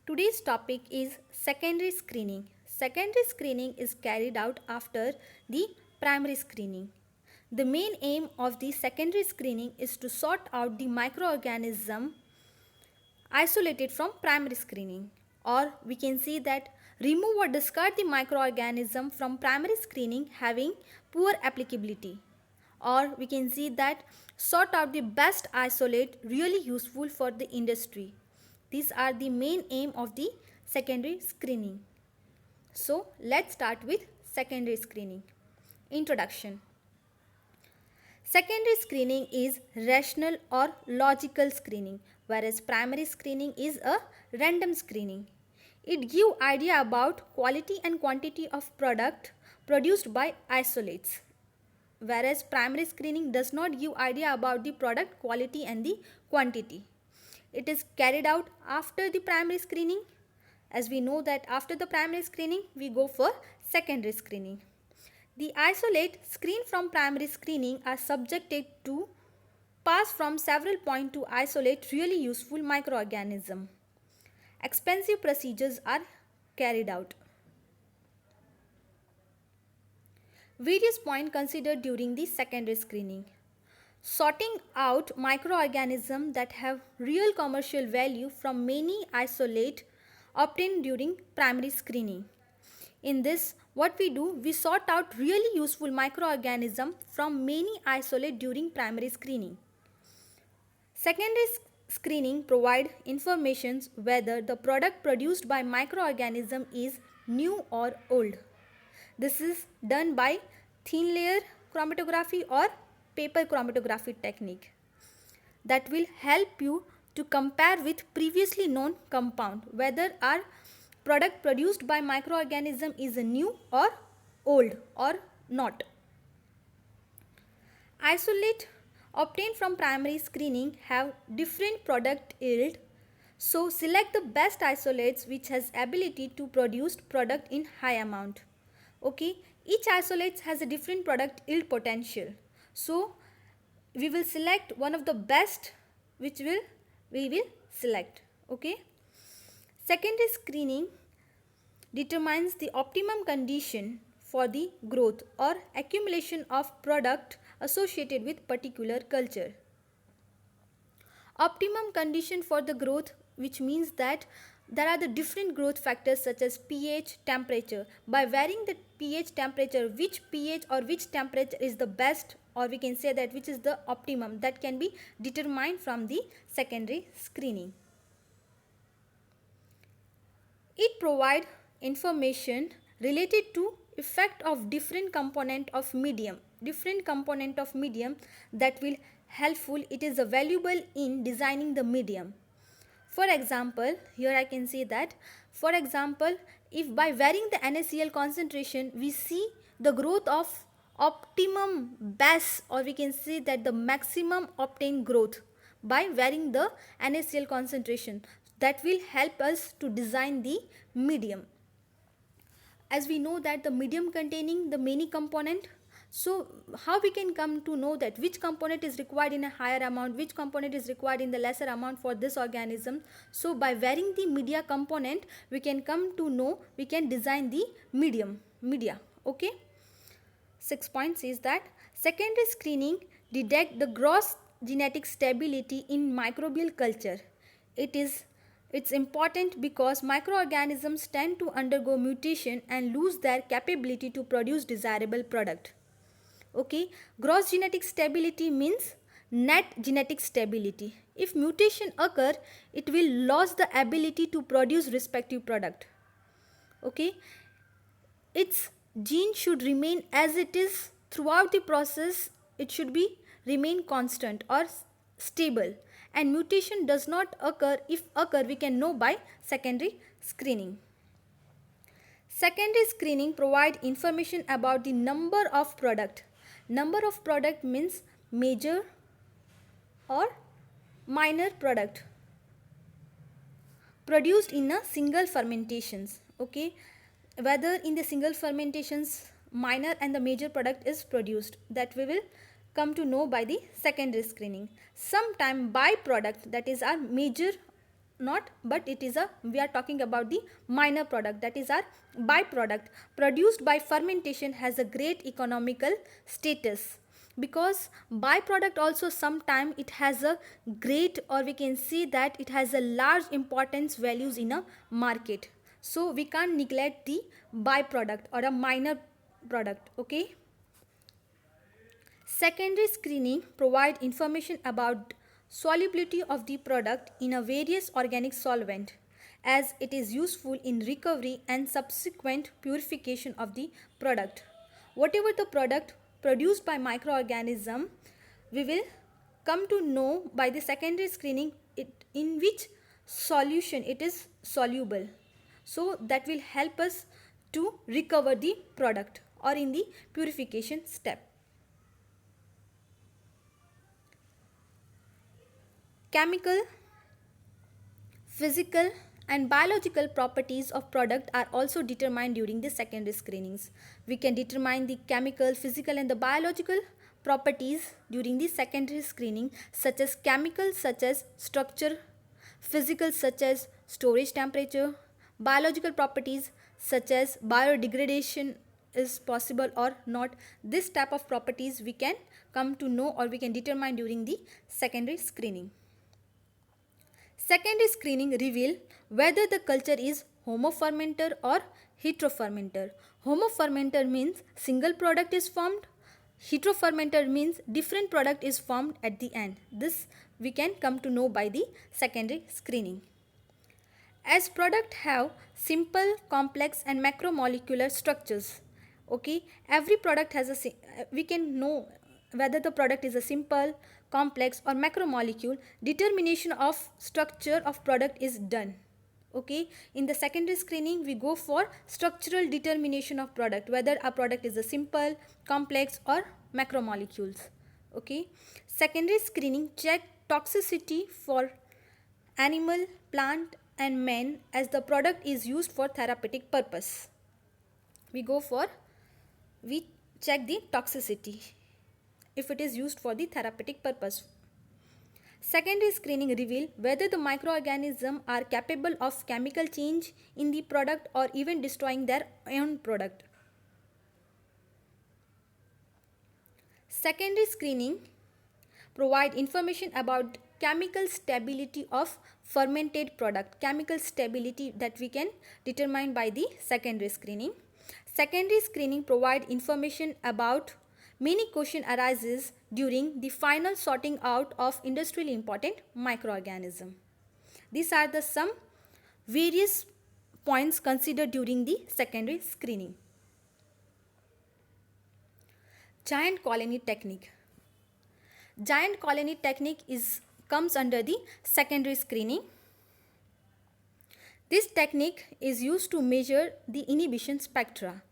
Today's topic is secondary screening. Secondary screening is carried out after the primary screening. The main aim of the secondary screening is to sort out the microorganism isolated from primary screening, or we can say that remove or discard the microorganism from primary screening having poor applicability, or we can see that sort out the best isolate really useful for the industry. These are the main aim of the secondary screening. So let's start with secondary screening. Introduction. Secondary screening is rational or logical screening, whereas primary screening is a random screening. It gives idea about quality and quantity of product produced by isolates, whereas primary screening does not give idea about the product quality and the quantity. It is carried out after the primary screening. As we know that after the primary screening, we go for secondary screening. The isolate screened from primary screening are subjected to pass from several points to isolate really useful microorganism. Expensive procedures are carried out. Various points considered during the secondary screening. Sorting out microorganisms that have real commercial value from many isolate obtained during primary screening. In this, what we do, we sort out really useful microorganisms from many isolate during primary screening. Secondary screening provide information whether the product produced by microorganism is new or old. This is done by thin layer chromatography or paper chromatography technique that will help you to compare with previously known compound whether our product produced by microorganism is new or old or not. Isolate obtained from primary screening have different product yield, so select the best isolates which has ability to produce product in high amount. Okay, each isolate has a different product yield potential, so we will select one of the best which we will select. Okay, secondary screening determines the optimum condition for the growth or accumulation of product associated with particular culture. Optimum condition for the growth, which means that there are the different growth factors such as pH, temperature. By varying the pH, temperature, which pH or which temperature is the best, or we can say that which is the optimum, that can be determined from the secondary screening. It provides information related to effect of different component of medium that will helpful. It is valuable in designing the medium. For example, here I can say that, for example, if by varying the NaCl concentration we see the growth of optimum best, or we can say that the maximum obtained growth by varying the NaCl concentration, that will help us to design the medium. As we know that the medium containing the many component, so how we can come to know that which component is required in a higher amount, which component is required in the lesser amount for this organism. So by varying the media component, we can come to know, we can design the media. Okay, 6 points is that secondary screening detect the gross genetic stability in microbial culture. It's important because microorganisms tend to undergo mutation and lose their capability to produce desirable product. Okay, gross genetic stability means net genetic stability. If mutation occur, it will lose the ability to produce respective product. Okay, its gene should remain as it is throughout the process. It should be remain constant or stable, and mutation does not occur. If occur, we can know by secondary screening. Secondary screening provide information about the number of product. Number of product means major or minor product produced in a single fermentations. Okay, whether in the single fermentations minor and the major product is produced, that we will come to know by the secondary screening. Sometime byproduct, that is our major not, but it is a, we are talking about the minor product, that is our byproduct produced by fermentation, has a great economical status, because byproduct also sometime it has a great, or we can see that it has a large importance values in a market. So we can't neglect the byproduct or a minor product. Okay. Secondary screening provide information about solubility of the product in a various organic solvent, as it is useful in recovery and subsequent purification of the product. Whatever the product produced by microorganism, we will come to know by the secondary screening in which solution it is soluble. So that will help us to recover the product or in the purification step. Chemical, physical and biological properties of product are also determined during the secondary screenings. We can determine the chemical, physical and the biological properties during the secondary screening, such as chemical such as structure, physical such as storage temperature, biological properties such as biodegradation is possible or not. This type of properties we can come to know or we can determine during the secondary screening. Secondary screening reveal whether the culture is homofermenter or heterofermenter. Homofermenter means single product is formed. Heterofermenter means different product is formed at the end. This we can come to know by the secondary screening. As product have simple, complex and macromolecular structures. Okay, every product has a, we can know whether the product is a simple, complex or macromolecule. Determination of structure of product is done. Okay, in the secondary screening we go for structural determination of product, whether a product is a simple, complex or macromolecules. Okay, secondary screening check toxicity for animal, plant and man as the product is used for therapeutic purpose. We check the toxicity if it is used for the therapeutic purpose. Secondary screening reveal whether the microorganisms are capable of chemical change in the product or even destroying their own product. Secondary screening provide information about chemical stability of fermented product. Chemical stability that we can determine by the secondary screening. Secondary screening provide information about many question arises during the final sorting out of industrially important microorganism. These are the some various points considered during the secondary screening. Giant colony technique. Giant colony technique comes under the secondary screening. This technique is used to measure the inhibition spectra.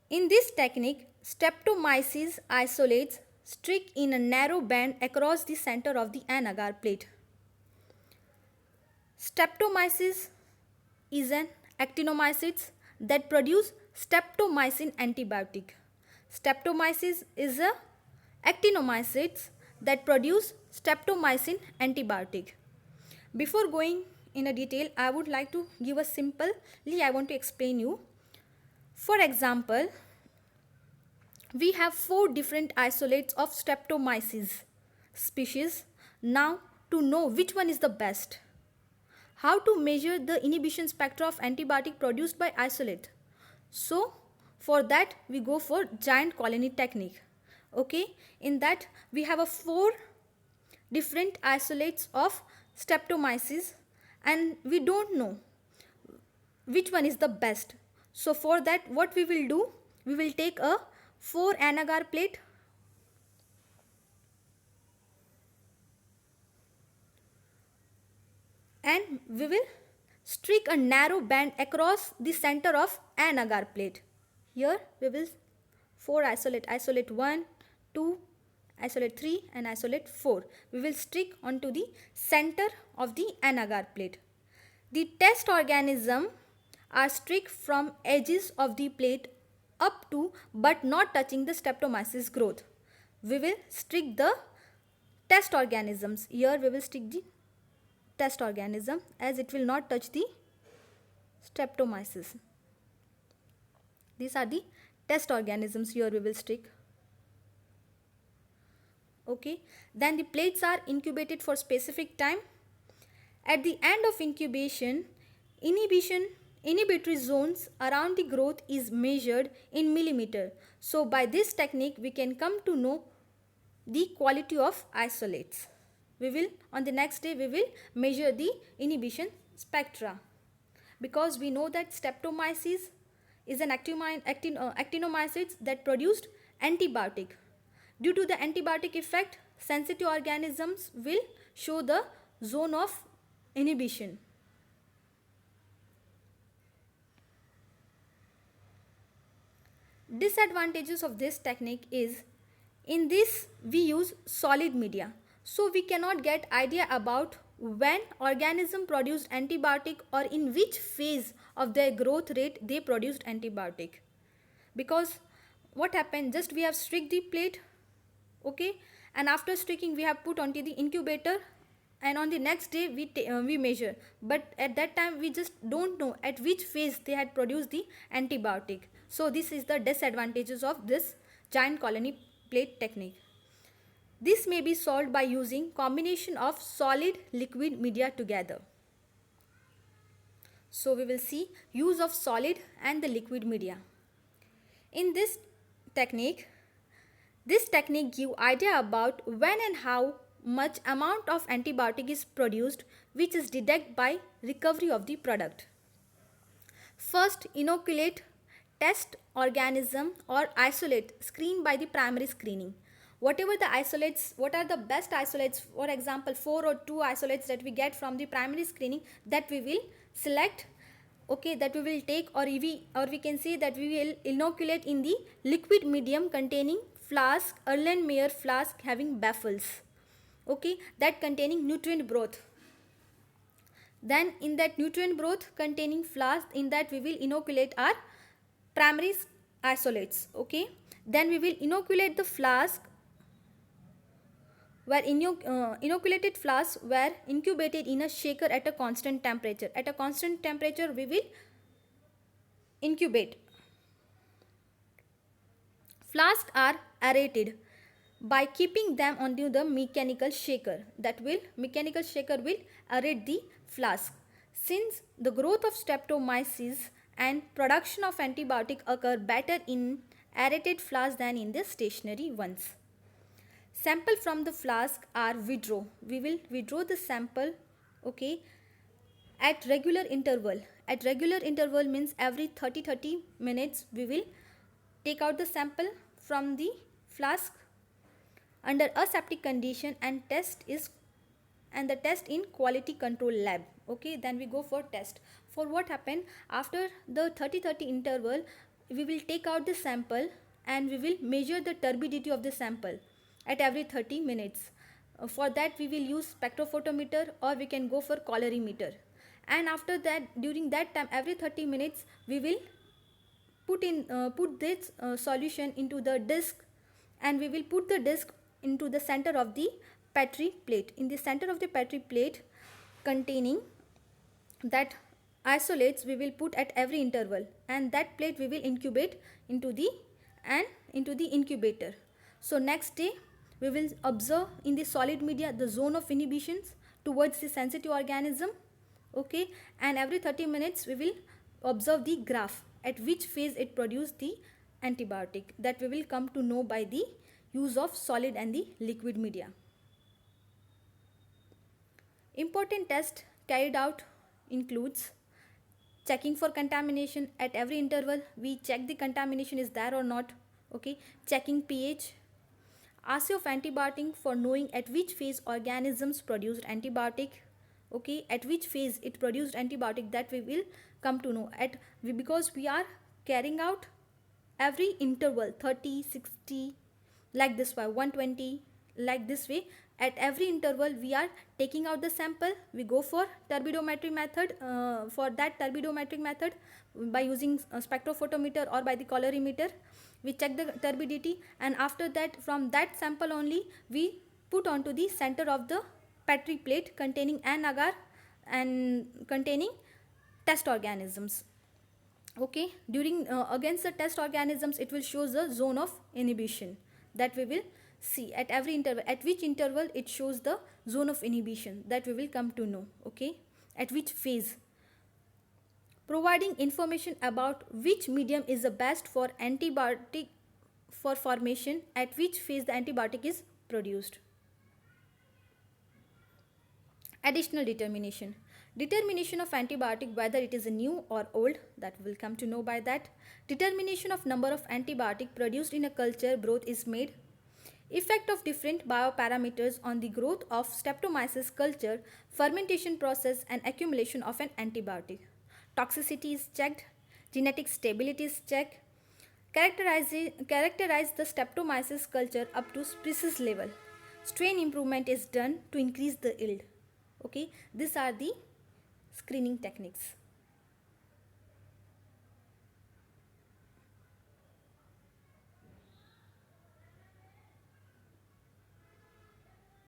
In this technique, streptomyces isolates streak in a narrow band across the center of the N-agar plate. Streptomyces is an actinomyces that produce streptomycin antibiotic. Streptomyces is a actinomyces that produce streptomycin antibiotic. Before going in a detail, I would like to give a simply I want to explain you. For example, we have 4 different isolates of streptomyces species. Now to know which one is the best, how to measure the inhibition spectra of antibiotic produced by isolate. So for that we go for giant colony technique. Okay, in that we have a 4 different isolates of streptomyces and we don't know which one is the best. So for that what we will do, we will take a 4 N-agar plate and we will streak a narrow band across the center of N-agar plate. Here we will 4 isolate 1, 2, isolate 3 and isolate 4. We will streak onto the center of the N-agar plate. The test organism are streaked from edges of the plate up to but not touching the streptomyces growth. We will streak the test organisms. Here we will streak the test organism, as it will not touch the streptomyces. These are the test organisms here we will stick. Okay, then the plates are incubated for specific time. At the end of incubation, inhibitory zones around the growth is measured in millimeter. So by this technique we can come to know the quality of isolates. We will, on the next day, we will measure the inhibition spectra, because we know that streptomyces is an actinomycetes that produced antibiotic. Due to the antibiotic effect, sensitive organisms will show the zone of inhibition. Disadvantages of this technique is, in this we use solid media, so we cannot get idea about when organism produced antibiotic or in which phase of their growth rate they produced antibiotic. Because what happened, just we have streaked the plate, okay, and after streaking we have put onto the incubator, and on the next day we measure, but at that time we just don't know at which phase they had produced the antibiotic. So this is the disadvantages of this giant colony plate technique. This may be solved by using combination of solid liquid media together. So we will see use of solid and the liquid media. In this technique gives idea about when and how much amount of antibiotic is produced, which is detected by recovery of the product. First, inoculate test organism or isolate screen by the primary screening. Whatever the isolates, what are the best isolates, for example 4 or 2 isolates that we get from the primary screening, that we will select, okay, that we will take, or we can say that we will inoculate in the liquid medium containing flask, Erlenmeyer flask having baffles, okay, that containing nutrient broth. Then in that nutrient broth containing flask, in that we will inoculate our primary isolates, okay. Then we will inoculate the flask where inoculated flasks were incubated in a shaker at a constant temperature. At a constant temperature we will incubate. Flasks are aerated by keeping them onto the mechanical shaker. Mechanical shaker will aerate the flask. Since the growth of streptomyces and production of antibiotic occur better in aerated flasks than in the stationary ones. Sample from the flask are withdrawn. We will withdraw the sample, okay, at regular interval. At regular interval means every 30 minutes we will take out the sample from the flask under aseptic condition and the test in quality control lab, okay. Then we go for test. For what happened, after the 30 interval we will take out the sample and we will measure the turbidity of the sample at every 30 minutes. For that we will use spectrophotometer, or we can go for colorimeter. And after that, during that time, every 30 minutes we will put this solution into the disc, and we will put the disc into the center of the Petri plate. In the center of the Petri plate containing that isolates we will put at every interval, and that plate we will incubate into the incubator. So next day we will observe in the solid media the zone of inhibitions towards the sensitive organism, okay, and every 30 minutes we will observe the graph at which phase it produced the antibiotic. That we will come to know by the use of solid and the liquid media. Important test carried out includes checking for contamination. At every interval we check the contamination is there or not, okay. Checking pH. Assay of antibiotic for knowing at which phase organisms produced antibiotic, okay, at which phase it produced antibiotic, that we will come to know because we are carrying out every interval 30, 60, like this way, 120, like this way. At every interval we are taking out the sample. We go for turbidometry method. For that turbidometric method, by using a spectrophotometer or by the colorimeter, we check the turbidity, and after that, from that sample only we put onto the center of the Petri plate containing an agar and containing test organisms. Okay, during against the test organisms, it will show the zone of inhibition that we will see at every interval. At which interval it shows the zone of inhibition, that we will come to know. Okay, at which phase. Providing information about which medium is the best for antibiotic for formation, at which phase the antibiotic is produced. Additional determination. Determination of antibiotic, whether it is a new or old, that we will come to know by that. Determination of number of antibiotic produced in a culture broth is made. Effect of different bioparameters on the growth of Streptomyces culture, fermentation process and accumulation of an antibiotic. Toxicity is checked. Genetic stability is checked. Characterize the Streptomyces culture up to species level. Strain improvement is done to increase the yield. Okay, these are the screening techniques.